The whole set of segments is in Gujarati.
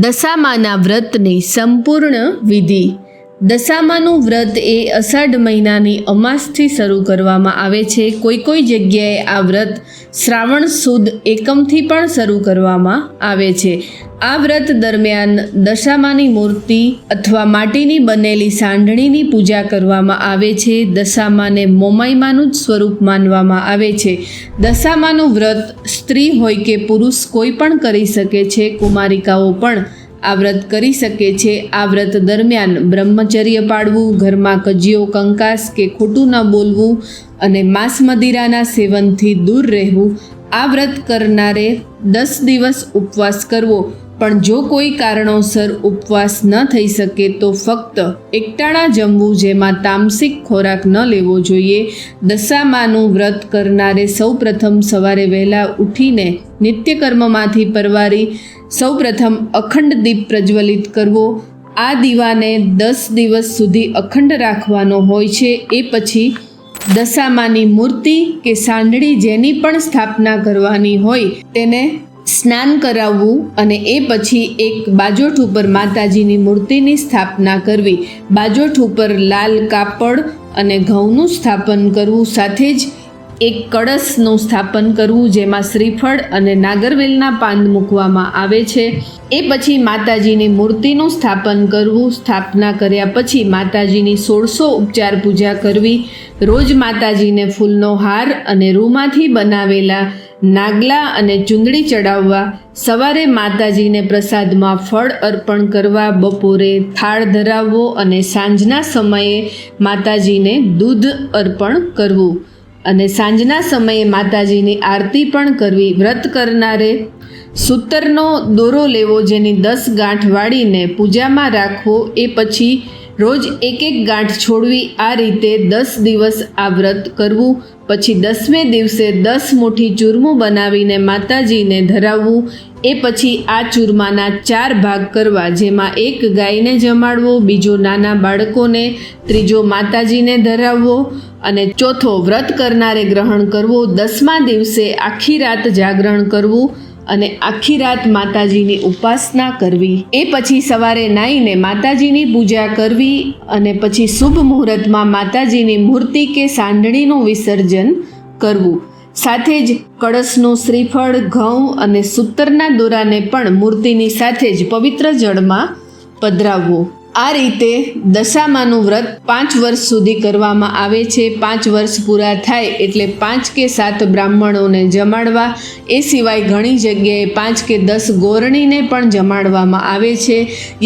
દશામાના વ્રતની સંપૂર્ણ વિધિ. દશામાનું વ્રત એ અષાઢ મહિનાની અમાસથી શરૂ કરવામાં આવે છે. કોઈ જગ્યાએ આ વ્રત શ્રાવણ સુદ એકમથી પણ શરૂ કરવામાં આવે છે. આ વ્રત દરમિયાન દશામાની મૂર્તિ અથવા માટીની બનેલી સાંઢણીની પૂજા કરવામાં આવે છે. દશામાને મોમાઈમાનું જ સ્વરૂપ માનવામાં આવે છે. દશામાનું વ્રત સ્ત્રી હોય કે પુરુષ કોઈ પણ કરી શકે છે. કુમારિકાઓ પણ આ વ્રત કરી શકે છે. આ વ્રત દરમિયાન બ્રહ્મચર્ય પાળવું, ઘરમાં કજિયો, કંકાસ કે ખોટું ન બોલવું અને માંસ મદિરાના સેવનથી દૂર રહેવું. આ વ્રત કરનારે 10 દિવસ ઉપવાસ કરવો, પણ જો કોઈ કારણોસર ઉપવાસ ન થઈ શકે તો ફક્ત એકટાણા જમવું, જેમાં તામસિક ખોરાક ન લેવો જોઈએ. દશામાનું વ્રત કરનારે સૌપ્રથમ સવારે વહેલા ઉઠીને નિત્યકર્મમાંથી પરવારી સૌપ્રથમ અખંડ દીપ પ્રજ્વલિત કરવો. આ દીવાને 10 દિવસ સુધી અખંડ રાખવાનો હોય છે. એ પછી દશામાની મૂર્તિ કે સાંઢળી જેની પણ સ્થાપના કરવાની હોય તેને સ્નાન કરાવવું અને એ પછી એક બાજોઠ ઉપર માતાજીની મૂર્તિની સ્થાપના કરવી. બાજોઠ ઉપર લાલ કાપડ અને ઘઉંનું સ્થાપન કરવું, સાથે જ એક કળશનું સ્થાપન કરવું જેમાં શ્રીફળ અને નાગરવેલના પાન મૂકવામાં આવે છે. એ પછી માતાજીની મૂર્તિનું સ્થાપન કરવું. સ્થાપના કર્યા પછી માતાજીની 1600 ઉપચાર પૂજા કરવી. રોજ માતાજીને ફૂલનો હાર અને રૂમાંથી બનાવેલા નાગલા અને ચુંદડી ચડાવવા. સવારે માતાજીને પ્રસાદમાં ફળ અર્પણ કરવા. બપોરે થાળ ધરાવવો અને સાંજના સમયે માતાજીને દૂધ અર્પણ કરવું અને સાંજના સમયે માતાજીની આરતી પણ કરવી. વ્રત કરનારે સૂતરનો દોરો લેવો, જેની 10 ગાંઠ વાળીને પૂજામાં રાખવો. એ પછી રોજ એક ગાંઠ છોડવી. આ રીતે 10 દિવસ આ વ્રત કરવું. પછી 10મે દિવસે 10 મુઠ્ઠી ચૂરમું બનાવીને માતાજીને ધરાવવું. એ પછી આ ચૂરમાના 4 ભાગ કરવા, જેમાં એક ગાયને જમાડવો, બીજો નાના બાળકોને, ત્રીજો માતાજીને ધરાવવો અને ચોથો વ્રત કરનારે ગ્રહણ કરવો. 10મા દિવસે આખી રાત જાગરણ કરવું અને આખી રાત માતાજીની ઉપાસના કરવી. એ પછી સવારે નાહીને માતાજીની પૂજા કરવી અને પછી શુભ મુહૂર્તમાં માતાજીની મૂર્તિ કે સાંઢણીનું વિસર્જન કરવું. સાથે જ કળશનું શ્રીફળ, ઘઉં અને સૂતરના દોરાને પણ મૂર્તિની સાથે જ પવિત્ર જળમાં પધરાવવું. આ રીતે દશામાનું વ્રત 5 વર્ષ સુધી કરવામાં આવે છે. 5 વર્ષ પૂરા થાય એટલે 5 કે 7 બ્રાહ્મણોને જમાડવા. એ સિવાય ઘણી જગ્યાએ 5 કે 10 ગોરણીને પણ જમાડવામાં આવે છે.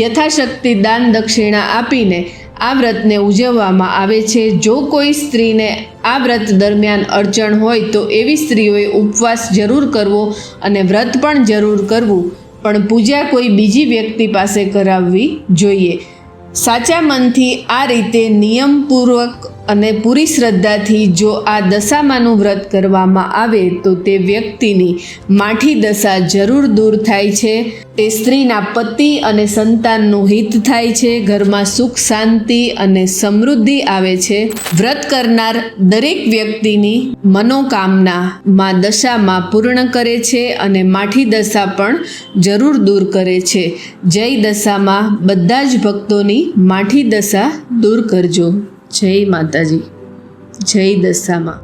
યથાશક્તિ દાન દક્ષિણા આપીને આ વ્રતને ઉજવવામાં આવે છે. જો કોઈ સ્ત્રીને આ વ્રત દરમિયાન અડચણ હોય તો એવી સ્ત્રીઓએ ઉપવાસ જરૂર કરવો અને વ્રત પણ જરૂર કરવું, પણ પૂજા કોઈ બીજી વ્યક્તિ પાસે કરાવવી જોઈએ. સાચા મનથી આ રીતે નિયમપૂર્વક અને પૂરી શ્રદ્ધાથી જો આ દશામાનું વ્રત કરવામાં આવે તો તે વ્યક્તિની માઠી દશા જરૂર દૂર થાય છે. તે સ્ત્રીના પતિ અને સંતાનનું હિત થાય છે. ઘરમાં સુખ, શાંતિ અને સમૃદ્ધિ આવે છે. વ્રત કરનાર દરેક વ્યક્તિની મનોકામના માં દશામાં પૂર્ણ કરે છે અને માઠી દશા પણ જરૂર દૂર કરે છે. જય દશામાં. બધા જ ભક્તોની માઠી દશા દૂર કરજો. જય માતાજી. જય દશામાં.